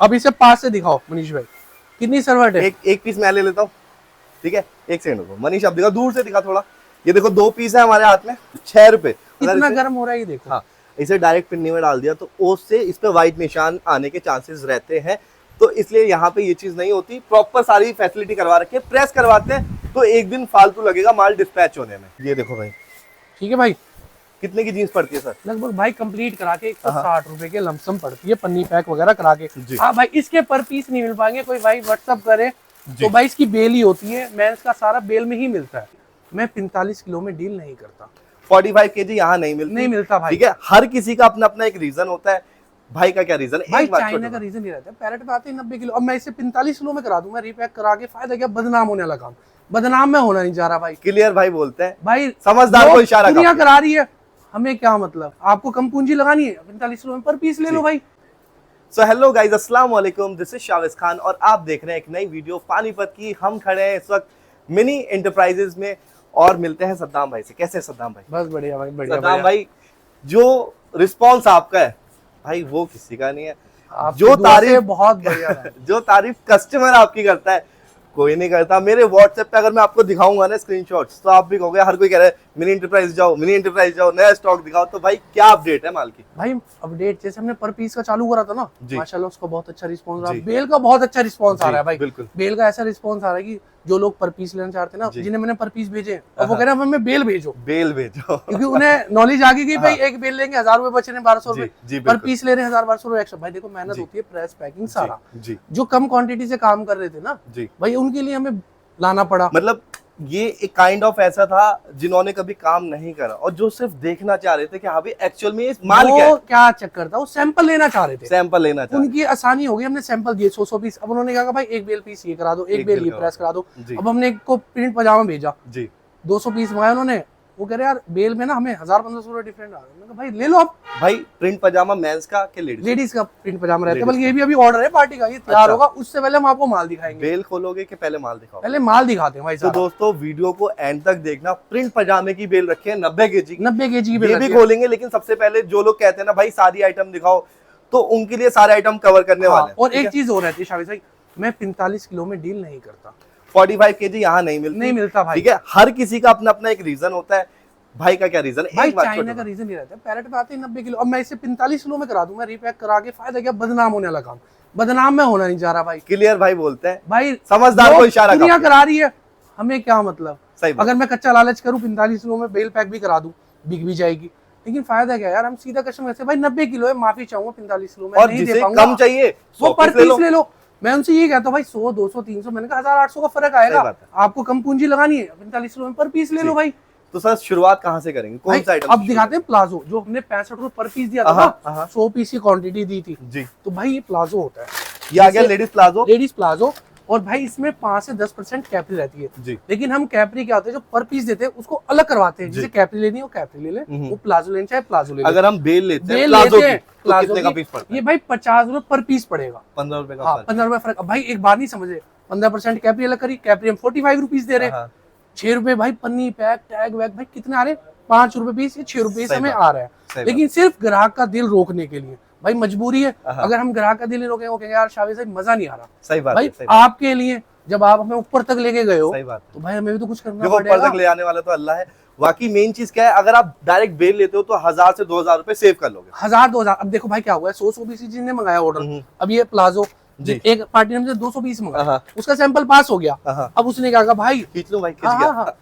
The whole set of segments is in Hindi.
अब इसे पास से दिखाओ मनीष भाई, कितनी सरवट है। एक पीस मैं ले लेता हूँ, ठीक है। एक सेकंड रुको मनीष, अब दिखा, दूर से दिखा थोड़ा। ये देखो 2 पीस है हमारे हाथ में, 6 रुपए। कितना गर्म हो रहा है ये देखो। हाँ, इसे डायरेक्ट पिन्नी में डाल दिया तो ओस से इस पे व्हाइट निशान आने के चांसेस रहते हैं, तो इसलिए यहाँ पे ये चीज नहीं होती। प्रॉपर सारी फैसिलिटी करवा रखी है। प्रेस करवाते हैं तो एक दिन फालतू लगेगा माल डिस्पैच होने में। ये देखो भाई, ठीक है भाई। कितने की जीन्स पड़ती है सर? लगभग भाई कंप्लीट करा के 160 रुपए के लमसम पड़ती है, पन्नी पैक वगैरह करा के। जी। हाँ भाई, इसके पर पीस नहीं मिल पाएंगे, कोई भाई व्हाट्सअप करे तो भाई इसकी बेल ही होती है, मेंस का सारा बेल में ही मिलता है। मैं 45 किलो में डील नहीं करता। 45 केजी यहाँ नहीं मिलता भाई, ठीक है। हर किसी का अपना अपना एक रीजन होता है। भाई का क्या रीजन है? भाई चाइना का रीजन ही रहता है। पैरेट पे आते हैं 90 किलो, अब मैं इसे 45 किलो में करा दूं, मैं रीपैक करा के फायदा क्या? बदनाम होने लगा। बदनाम में होना नहीं चाह रहा भाई। क्लियर भाई बोलते हैं भाई, समझदार को इशारा दुनिया करा रही है, हमें क्या मतलब? आपको कम पूंजी लगानी है, 45 किलो में पर पीस ले लो भाई। सो हेलो गाइस, अस्सलाम वालेकुम, दिस इज शाविज खान और आप देख रहे हैं एक नई वीडियो पानीपत की। हम खड़े हैं इस वक्त मिनी एंटरप्राइजेज में और मिलते हैं सद्दाम भाई से। कैसे है सद्दाम भाई? बस बढ़िया भाई, बढ़िया। सद्दाम भाई, जो रिस्पांस आपका है भाई वो किसी का नहीं है। जो तारीफ बहुत बढ़िया है। जो तारीफ कस्टमर आपकी करता है कोई नहीं करता। मेरे व्हाट्सएप पे अगर मैं आपको दिखाऊंगा ना स्क्रीनशॉट्स, तो आप भी कहोगे हर कोई कह रहा है मिनी एंटरप्राइज जाओ, मिनी एंटरप्राइज जाओ, नया स्टॉक दिखाओ। तो भाई क्या अपडेट है माल की? भाई अपडेट जैसे हमने पर पीस का चालू करा था ना, माशाल्लाह उसका बहुत अच्छा रिस्पांस रहा। जी। बेल का बहुत अच्छा रिस्पांस आ रहा है भाई। बिल्कुल। बेल का ऐसा रिस्पांस आ रहा है कि जो लोग पर पीस लेना चाहते हैं ना, जिन्हें मैंने पर पीस भेजे, अब वो कह रहे हैं हमें बेल भेजो, बेल भेजो। क्योंकि उन्हें नॉलेज आ गई कि भाई एक बेल लेंगे 1000 रुपए बच रहे हैं, 1200 रुपए, पर पीस ले रहे हैं 1000-1200 रुपए एक्स्ट्रा। भाई देखो मेहनत होती है, प्रेस पैकिंग सारा। जो कम क्वांटिटी से काम कर रहे थे ना भाई, उनके लिए हमें लाना पड़ा। मतलब ये एक काइंड ऑफ ऐसा था जिन्होंने कभी काम नहीं करा और जो सिर्फ देखना चाह रहे थे कि हाँ भाई एक्चुअल में इस माल क्या चक्कर था, वो सैंपल लेना चाह रहे थे। सैंपल लेना चाह उनकी आसानी हो गई, हमने सैंपल दिए 100 पीस। अब उन्होंने कहा भाई एक बेल पीस ये करा दो, एक बेल ये प्रेस करा दो। अब हमने एक को प्रिंट पजामा भेजा, 200 पीस मंगाया उन्होंने। वो कह रहे यार बेल में ना हमें 1000-1500 रुपए डिफरेंट आ रहा है। मैंने कहा भाई ले लो। अब भाई प्रिंट पजामा मेंस का कि लेडीज का प्रिंट पजामा रहता है, बल्कि ये भी अभी ऑर्डर है पार्टी का, ये तैयार होगा, उससे पहले हम आपको माल दिखाएंगे। बेल खोलोगे कि पहले माल दिखाओ? पहले माल दिखाते हैं भाई। तो दोस्तों वीडियो को एंड तक देखना। प्रिंट पजामे की बेल रखी है 90 केजी की बेल भी खोलेंगे, लेकिन सबसे पहले जो लोग कहते हैं ना भाई सारी आइटम दिखाओ, तो उनके लिए सारे आइटम कवर करने वाले हैं। और एक चीज और रहती है शाविज भाई, मैं 45 किलो में डील नहीं करता। 45 केजी यहाँ नहीं मिलता भाई, ठीक है। हर किसी का अपना अपना एक रीजन होता है। भाई का क्या रीजन है? भाई चाइना का रीजन ही रहता है। पैरेट पे आते हैं 90 किलो, अब मैं इसे 45 किलो में करा दूं, मैं रीपैक करा के फायदा क्या? बदनाम होने लगा। बदनाम में होना नहीं चाह रहा भाई। क्लियर भाई बोलते हैं भाई, समझदार को इशारा दुनिया करा रही है, हमें क्या मतलब? सही अगर मैं कच्चा लालच करूं 45 किलो में बेल पैक भी करा दूं, बिक भी जाएगी, लेकिन फायदा क्या यार? हम सीधा कस्टमर से भाई 90 किलो है, माफी चाहूंगा 45 किलो में नहीं दे पाऊंगा, कम चाहिए वो पर पीस ले लो। मैं उनसे ये कहता हूँ भाई 100, 200, 300, मैंने कहा 1800 का फर्क आएगा। आपको कम पूंजी लगानी है, 45 किलो में पर पीस ले लो भाई। तो सर शुरुआत कहाँ से करेंगे? कौन सा आइटम? अब दिखाते हैं प्लाजो, जो हमने 65 रुपए पर पीस दिया था ना, 100 पीस की क्वांटिटी दी थी जी। तो भाई ये प्लाजो होता है, ये आ गया लेडीज प्लाजो। और भाई इसमें 5 से 10% कैपरी रहती है जी। लेकिन हम कैपरी क्या होते हैं, जो पर पीस देते हैं उसको अलग करवाते हैं। जिसे कैपरी लेनी है वो कैपरी ले ले, वो प्लाजो लेना चाहे प्लाजो ले ले। अगर हम बेल लेते हैं प्लाजो तो कितने का पीस पड़ता है? ये भाई 50 रुपए पर पीस पड़ेगा, 15 रुपए का। 15 रुपए फर्क। भाई एक बात नहीं समझे, 15% कैपरी अलग करी, कैपरी हम 45 रुपीज दे रहे हैं। 6 रुपए भाई पन्नी पैक टैग वैग, भाई कितने आ रहे? 5 रुपए पीस, 6 रुपए हमें आ रहा है। लेकिन सिर्फ ग्राहक का दिल रोकने के लिए, भाई मजबूरी है। अगर हम ग्राहक का दिल नहीं रोकेंगे, वो कहेंगे यार शाविज भाई मजा नहीं आ रहा। सही बात भाई आपके लिए जब आप हमें ऊपर तक लेके गए हो, तो भाई हमें भी तो कुछ करना पड़ेगा। ऊपर तक ले आने वाला तो अल्लाह है। बाकी मेन चीज क्या है, अगर आप डायरेक्ट बेल लेते हो तो 1000 से 2000 रुपए सेव कर लोगे। 1000-2000। अब देखो भाई क्या हुआ है, 100 पीस जिसने मंगाया ऑर्डर, अब ये प्लाजो एक पार्टी ने मुझे 200 पीस मंगाया, उसका सैंपल पास हो गया। अब उसने कहा भाई खींच लो भाई, खींच गया।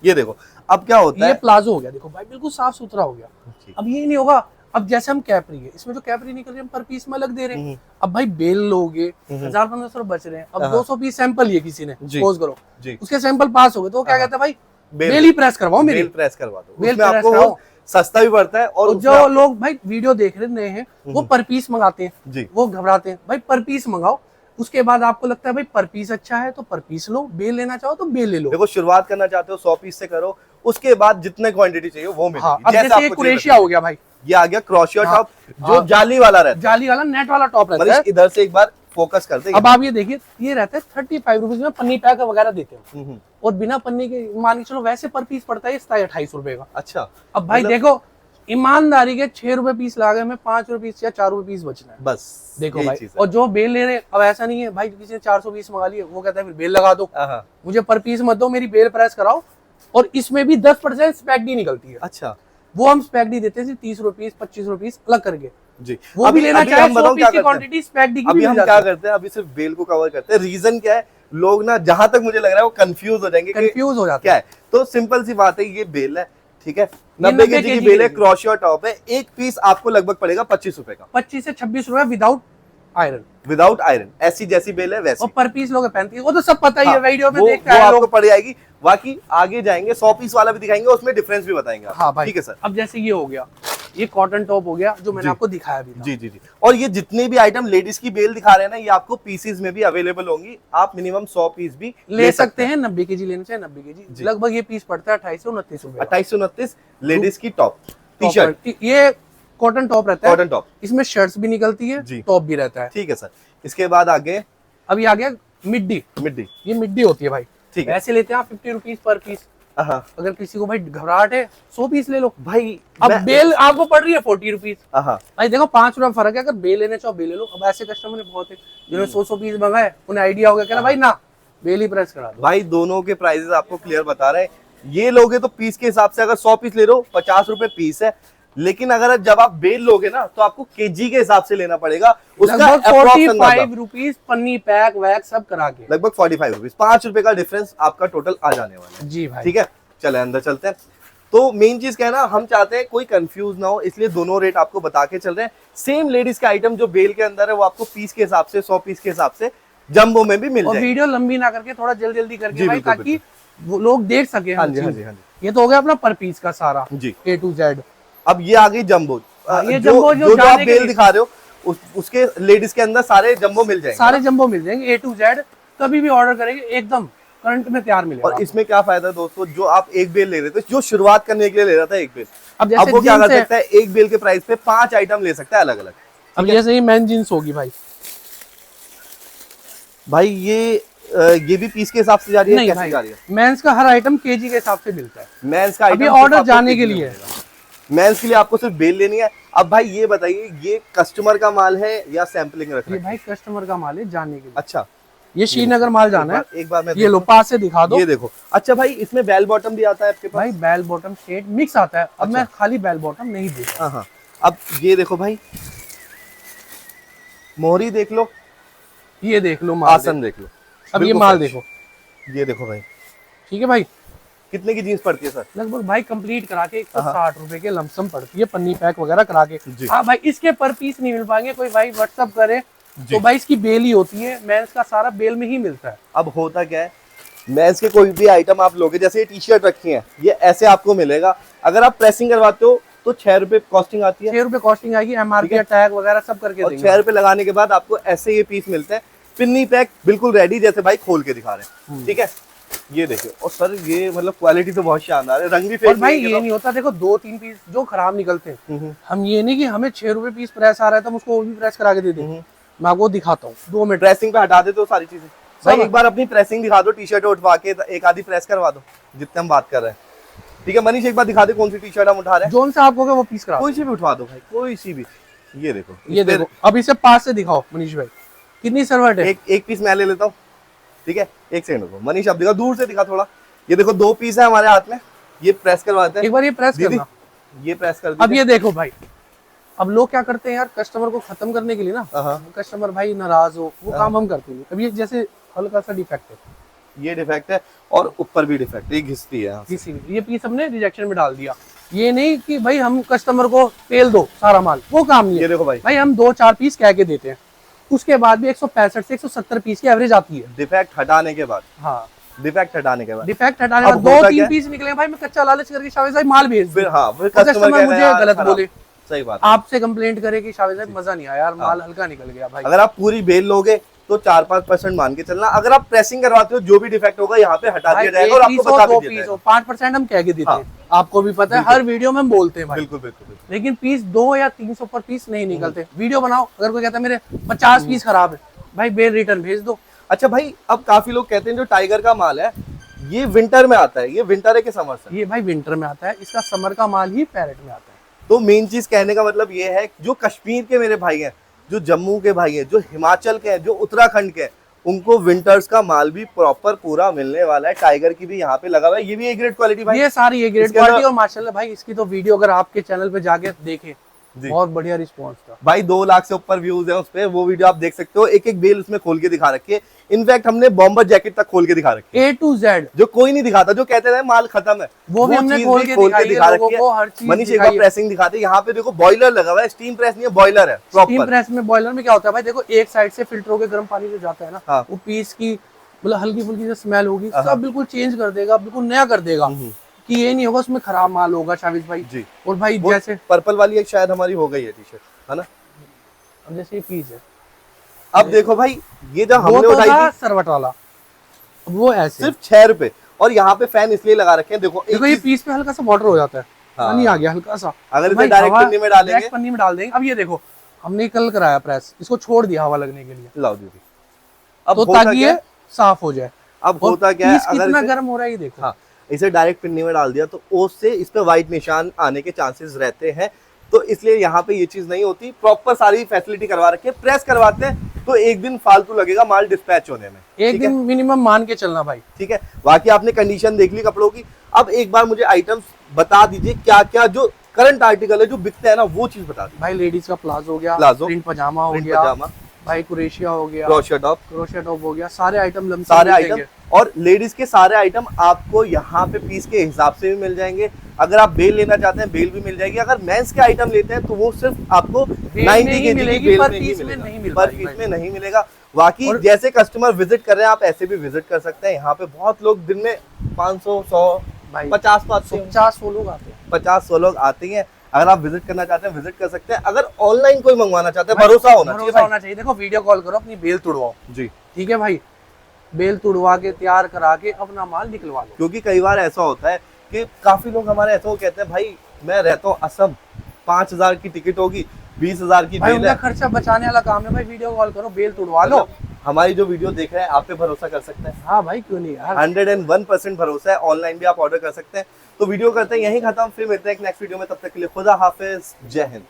ये देखो अब क्या होता है, ये प्लाजो हो गया, देखो भाई बिल्कुल साफ सुथरा हो गया। अब ये नहीं होगा, अब जैसे हम कैपरी है, इसमें जो कैपरी निकल रही है हम पर पीस में अलग दे रहे हैं। अब भाई बेल लोगे 1000-1500 बच रहे हैं। अब 200 पीस सैंपल लिए किसी ने, सपोज करो उसके सैंपल पास हो गए, तो वो क्या कहता है भाई बेल ही प्रेस करवाओ, मेरी बेल प्रेस करवा दो, बेल उसमें आपको सस्ता भी पड़ता है। और जो लोग भाई वीडियो देख रहे हैं वो पर पीस मंगाते हैं, वो घबराते हैं। भाई पर पीस मंगाओ, उसके बाद आपको लगता है भाई पर पीस अच्छा है तो पर पीस लो, बेल लेना चाहो तो बेल ले लो। देखो शुरुआत करना चाहते हो 100 पीस से करो, उसके बाद जितने क्वांटिटी चाहिए वो मिलेगी। अब जैसे क्रोएशिया हो गया भाई, ये आ गया क्रोशिया टॉप, जो जाली वाला रहता है, जाली वाला नेट वाला टॉप रहता है। इधर से एक बार फोकस करते हैं। अब आप ये देखिए, ये रहता है 35 रुपीज में, पन्नी पैक वगैरह देते हैं। और बिना पन्नी के मान के चलो वैसे पर पीस पड़ता है 27-28 रुपए का। अच्छा। अब भाई देखो ईमानदारी के 6 रुपए पीस ला गए, हमें 5 रुपए पीस या 4 रुपए पीस बचना है। बस देखो यही भाई, चीज़ है। और जो बेल ले रहे हैं, अब ऐसा नहीं है भाई किसी ने 400 पीस मंगा लिए, वो कहता है फिर बेल लगा दो, हाँ, मुझे पर पीस मत दो, मेरी बेल प्रेस कराओ। और इसमें भी 10% स्पैक डी निकलती है। अच्छा, वो हम स्पैक डी देते हैं 30 रुपए पीस, 25 रुपए पीस अलग करके। जी वो भी लेना चाहे हम 100 बताऊं पीस क्या की करते हैं? क्वांटिटी स्पैक डी की अभी भी हम मिल क्या जाती है। करते हैं, अभी सिर्फ बेल को कवर करते हैं। रीजन क्या है, लोग ना जहां तक मुझे लग रहा है वो कंफ्यूज हो जाएंगे कि कंफ्यूज हो जाते क्या हैं। है। तो सिंपल सी बात है, ये बेल है, ठीक है, 90 90 केजी की kg बेल है, की। क्रॉशिया टॉप है, एक पीस आपको लगभग पड़ेगा 25 रुपए का, 25 से 26 रुपए विदाउट आयरन, विदाउट आयरन। ऐसी जैसी बेल है वैसी। और पर पीस लोग 35, वो तो सब पता ही है, हाँ, वीडियो में वो देखते हैं आपको लोग। पड़ जाएगी। बाकी आगे जाएंगे 100 पीस वाला भी दिखाएंगे, उसमें डिफरेंस भी बताएंगे आप। हाँ भाई, ठीक है सर। अब जैसे ये हो गया, ये कॉटन टॉप हो गया जो मैंने जी। आपको दिखाया भी था। जी जी जी। और ये जितने भी आइटम लेडीज की बेल दिखा रहे हैं ना, ये आपको पीसीज में भी अवेलेबल होंगी। आप मिनिमम 100 पीस भी ले सकते हैं। 90 केजी लेना चाहिए, 90 केजी जी। लगभग ये पीस पड़ता है 28 से 29 रुपए का। 2829 लेडीज की टॉप टी शर्ट, ये कॉटन टॉप रहता है, कॉटन टॉप। इसमें शर्ट्स भी निकलती है, जी। टॉप भी रहता है। ठीक है सर। इसके बाद आगे अभी आ गया मिड्डी। मिड्डी, ये मिड्डी होती है भाई, ठीक है। ऐसे लेते हैं आप 50 रुपीज पर पीस। हाँ अगर किसी को भाई घबराहट है 100 पीस ले लो। भाई, अब बेल आपको पड़ रही है 40 रुपीज, हाँ भाई देखो 5 रुपए फर्क है। अगर बेल लेने चाहो बेल ले लो। अब ऐसे कस्टमर ने बहुत है जिन्होंने 100 पीस मंगाए, उन्हें आइडिया हो गया, कह रहा भाई ना बेल ही प्रेस करा दो। भाई, दोनों के प्राइसेस आपको क्लियर बता रहे हैं। ये लोगे तो पीस के हिसाब से, अगर 100 पीस ले रहे हो 50 रुपए पीस है। लेकिन अगर जब आप बेल लोगे ना, तो आपको केजी के हिसाब से लेना पड़ेगा। उसका लगभग approx अंदाजा 45 रुपीज पन्नी पैक वैक सब करा के। लगभग 45 रुपीज, 5 रुपए का डिफरेंस आपका टोटल आ जाने वाला है। जी भाई, ठीक है, चले अंदर चलते हैं। तो मेन चीज क्या है ना, हम चाहते हैं कोई कंफ्यूज ना हो, इसलिए दोनों रेट आपको बता के चल रहे हैं। सेम लेडीज का आइटम जो बेल के अंदर है, वो आपको पीस के हिसाब से, 100 पीस के हिसाब से जंबो में भी मिल और जाएगी। वीडियो लंबी ना करके थोड़ा जल्दी जल्दी करके जी, भाई, बिल्कुल, ताकि वो लोग देख सके। हाँ जी, हाँ जी, हाँ जी। ये तो हो गया अपना पर पीस का सारा जी। A to Z। अब ये आ गई जंबो। ये जो जंबो जो आप जाने के बेल लिए- दिखा रहे हो, उसके लेडीज के अंदर सारे जंबो मिल जाएंगे। सारे जंबो मिल जाएंगे A to Z। कभी भी ऑर्डर करेंगे एकदम करंट में तैयार मिलेगा। और इसमें क्या फायदा है दोस्तों, जो आप एक बेल ले रहे थे, जो शुरुआत करने के लिए ले रहा था एक बेल, अब अब जैसे वो क्या कर जीन्स है, सकता है, एक बेल के प्राइस पे 5 आइटम ले सकता है अलग अलग। अब जैसे ही मैन जींस होगी भाई, भाई ये भी पीस के हिसाब से जा रही है, नहीं कैसे भाई, जा रही है? मेंस का हर आइटम केजी के हिसाब से मिलता है। मेंस का अभी आइटम ऑर्डर सिर्फ आपको जाने के केजी में लिए मिलेगा। मेंस के लिए आपको सिर्फ बेल लेनी है। अब भाई ये बताइए, ये कस्टमर का माल है या सैंपलिंग रख ये रहे हैं? भाई कस्टमर का माल है जाने के लिए। अच्छा, ये श्रीनगर माल जाना है। एक बार मैं ये लो पास से दिखा दो। ये देखो। अच्छा भाई, इसमें बेल बॉटम भी आता है आपके पास? भाई बेल बॉटम सेट मिक्स आता है। अब अच्छा। मैं खाली बेल बॉटम नहीं देता। हाँ हाँ। अब ये देखो भाई, मोहरी देख लो, ये देख लो माल, आसन देख लो। अब ये बिल्कुल माल fresh। देखो, ये देखो भाई, ठीक है भाई। कितने की जीन्स पड़ती है सर? लगभग भाई कंप्लीट करा के हाँ। 160 रुपए के लमसम पड़ती है, पन्नी पैक वगैरह करा के। जी। हाँ भाई, इसके पर पीस नहीं मिल पाएंगे। कोई भाई व्हाट्सअप करे तो भाई इसकी बेल ही होती है, मेंस का सारा बेल में ही मिलता है। अब होता क्या है, मेंस के कोई भी आइटम आप लोगे, जैसे ये टी शर्ट रखी है, ये ऐसे आपको मिलेगा। अगर आप प्रेसिंग करवाते हो तो 6 रुपए कॉस्टिंग आती है, 6 रुपए कॉस्टिंग आएगी, MRP टैग वगैरह सब करके और देंगे। 6 रुपए लगाने के बाद आपको ऐसे ये पीस मिलते हैं, पिन्नी पैक, बिल्कुल रेडी, जैसे भाई खोल के दिखा रहे हैं। ठीक है, ये देखिए। और सर ये मतलब क्वालिटी तो बहुत शानदार है, रंग भी और फेंक भाई देंगे ये नहीं होता, देखो 2-3 पीस जो खराब निकलते हैं, तो। हम ये नहीं कि हमें 6 रुपए पीस प्रेस आ रहा है तो हम उसको वो भी प्रेस करा के दे दें। मैं आपको दिखाता हूँ 2 मिनट। ड्रेसिंग पे हटा देते हो सारी चीजें। भाई एक बार अपनी प्रेसिंग दिखा दो, टी शर्ट उठवा के एक आधी प्रेस करवा दो, जितने हम बात कर रहे हैं। ठीक है मनीष, एक बार दिखा दे कौन सी टी शर्ट हम उठा रहे हैं। जोन से आप होगा वो पीस करा दो। कोई सी भी उठवा दो भाई, कोई सी भी। ये देखो, ये देखो, अब इसे पास से दिखाओ मनीष भाई, कितनी सर्वट है। एक पीस मैं ले लेता हूँ। ठीक है, एक सेकंड रुको मनीष, अब दिखा, दूर से दिखा थोड़ा। ये देखो 2 पीस है हमारे हाथ में, ये प्रेस करवाते हैं। एक बार ये प्रेस दीदी, करना। ये प्रेस कर अब दीजिए। ये देखो भाई, अब लोग क्या करते हैं यार, कस्टमर को खत्म करने के लिए ना, हाँ, कस्टमर भाई नाराज हो, वो काम हम करते हैं। अब ये जैसे हल्का सा डिफेक्ट है, ये डिफेक्ट है और ऊपर भी डिफेक्ट है, ये घिसती है यहाँ से। किसी भी ये पीस हमने रिजेक्शन में डाल दिया। ये नहीं कि भाई हम कस्टमर को तेल दो सारा माल, वो काम नहीं ये है देखो भाई, भाई। हम 2-4 पीस कह के देते हैं, उसके बाद भी 165 से 170 पीस की एवरेज आती है। डिफेक्ट हटाने के बाद, हाँ, डिफेक्ट हटाने के बाद डिफेक्ट हटाने के अब बाद होता 2-3 क्या? पीस निकले भाई, मैं कच्चा लालच करके शावेद भाई माल भेज फिर दूं। हाँ, फिर और कस्टमर कस्टमर मुझे गलत बोले, सही बात। आपसे कंप्लेंट करे कि शावेद भाई मजा नहीं आया यार, माल हल्का निकल गया भाई। अगर आप पूरी बेल लोगे तो 4-5% मान के चलना। अगर आप प्रेसिंग करवाते हो, जो भी डिफेक्ट होगा यहाँ पे हटा भाई दिया जाएगा एक और आपको पीस हो, बता 2 भी दिया पीस जाएगा। हो, 5% हम कह के देते हाँ। हैं, आपको भी पता है, हर वीडियो में हम बोलते हैं भाई। बिल्कुल बिल्कुल बिल्कुल। लेकिन पीस 2 या 300 पर पीस नहीं निकलते। वीडियो बनाओ, अगर कोई कहता है मेरे 50 पीस खराब है, भाई बेल रिटर्न भेज दो। अच्छा भाई, अब काफी लोग कहते हैं जो टाइगर का माल है ये विंटर में आता है, ये विंटर है कि समर से? ये भाई विंटर में आता है, इसका समर का माल ही पैरेट में आता है। तो मेन चीज कहने का मतलब ये है, जो कश्मीर के मेरे भाई हैं, जो जम्मू के भाई हैं, जो हिमाचल के हैं, जो उत्तराखंड के हैं, उनको विंटर्स का माल भी प्रॉपर पूरा मिलने वाला है। टाइगर की भी यहाँ पे लगा हुआ है, ये भी ए ग्रेड क्वालिटी भाई, ये सारी ए ग्रेड इसके क्वालिटी। अंदर- और माशाल्लाह भाई इसकी तो वीडियो अगर आपके चैनल पे जाके देखे, जी। बहुत बढ़िया रिस्पॉन्स था भाई 2 लाख से ऊपर व्यूज है उस पे, वो वीडियो आप देख सकते हो। एक एक बेल उसमें खोल के दिखा रखी है, इनफैक्ट हमने बॉम्बर जैकेट तक खोल के दिखा रखी है, A to Z। जो कोई नहीं दिखाता, जो कहते हैं माल खत्म है, वो भी हमने चीज खोल भी के दिखा दिखा रखी रखी है। है, हर चीज मनीष एक बार दिखाई है। प्रेसिंग दिखाते हैं, यहाँ पे देखो बॉयलर लगा हुआ है, स्टीम प्रेस नहीं है, बॉयलर है स्टीम प्रॉपर। प्रेस में, बॉयलर में क्या होता है भाई, देखो एक साइड से फिल्टर होकर गर्म पानी जो जाता है ना, हाँ। वो पीस की मतलब हल्की फुल्की जो स्मेल होगी हाँ। सब बिल्कुल चेंज कर देगा, बिल्कुल नया कर देगा। कि ये नहीं होगा उसमें खराब माल होगा शाविज भाई जी। और भाई वो जैसे पर्पल वाली एक शायद हमारी हो गई है टी शर्ट, है ना। अब जैसे ये पीस है, अब देखो भाई, ये जो वो हमने तो उठाई था थी सरवट वाला, वो ऐसे सिर्फ 6 रुपए, और यहाँ पे फैन इसलिए लगा रखे हैं, देखो एक देखो ये चीज- पीस पे हल्का सा वाटर हो जाता है, हाँ। पानी आ गया हल्का सा, अगर इसे भाई डायरेक्ट हवा पन्नी में डालेंगे, direct पन्नी में डाल देंगे। अब ये देखो हमने कल कराया प्रेस, इसको छोड़ दिया हवा लगने के लिए, लाओ दीदी। अब तो होता ताकि क्या ये है, साफ हो जाए। अब और होता क्या है, पीस अगर कितना इसे- गर्म हो रहा है ये देखो। हाँ, इसे डायरेक्ट पिन्नी में डाल दिया तो ओस से इस पे व्हाइट निशान आने के चांसेस रहते हैं, तो इसलिए यहाँ पे ये चीज नहीं होती। प्रॉपर सारी फैसिलिटी करवा रखी है, प्रेस करवाते हैं तो एक दिन फालतू लगेगा माल डिस्पैच होने में, एक ठीक है? दिन मिनिमम मान के चलना भाई। ठीक है, बाकी आपने कंडीशन देख ली कपड़ों की। अब एक बार मुझे आइटम्स बता दीजिए, क्या क्या जो करंट आर्टिकल है जो बिकता है ना, वो चीज बता दीजिए। भाई लेडीज का प्लाजो हो गया, प्लाजो, प्रिंट पजामा हो प्रिंट गया, पजामा, भाई कुरेशिया हो गया, क्रोशिया टॉप, क्रोशिया टॉप हो गया, सारे आइटम लमसम सारे मिल आइटम। जाएंगे। और लेडीज के सारे आइटम आपको यहाँ पे पीस के हिसाब से भी मिल जाएंगे। अगर आप बेल लेना चाहते हैं, बेल भी मिल जाएगी। अगर मेंस के आइटम लेते हैं तो वो सिर्फ आपको 90 में ही केजी की मिलेगी, बेल पर में ही पीस में मिलेगा, नहीं मिल पर पाएगी पीस भाई। में नहीं मिलेगा। बाकी और- जैसे कस्टमर विजिट कर रहे हैं, आप ऐसे भी विजिट कर सकते हैं। यहाँ पे बहुत लोग दिन में 500, 100, भाई 50 तो आते हैं, 50-100 लोग आते हैं। 50-100 लोग आते हैं। अगर आप विजिट करना चाहते हैं, विजिट कर सकते हैं। अगर ऑनलाइन कोई मंगवाना चाहते हैं, भाई, भरोसा होना चाहिए भरोसा भाई। होना चाहिए। देखो वीडियो कॉल करो, अपनी बेल तुड़वाओ, जी, ठीक है भाई, बेल तुड़वा के तैयार करा के अपना माल निकलवा लो। क्योंकि कई बार ऐसा होता है कि काफी लोग हमारे ऐसा कहते हैं, भाई मैं रहता हूँ असम, 5000 की टिकट होगी, 20,000 की भाई बेल उनका है। खर्चा बचाने वाला काम है भाई, वीडियो कॉल करो, बेल तुड़वा लो। मतलब हमारी जो वीडियो देख रहे हैं, आप पे भरोसा कर सकते हैं। हाँ भाई क्यों नहीं यार। 101% भरोसा है। ऑनलाइन भी आप ऑर्डर कर सकते हैं। तो वीडियो करते हैं यहीं खत्म, फिर मिलते हैं एक नेक्स्ट वीडियो में। तब तक के लिए खुदा हाफिज, जय हिंद।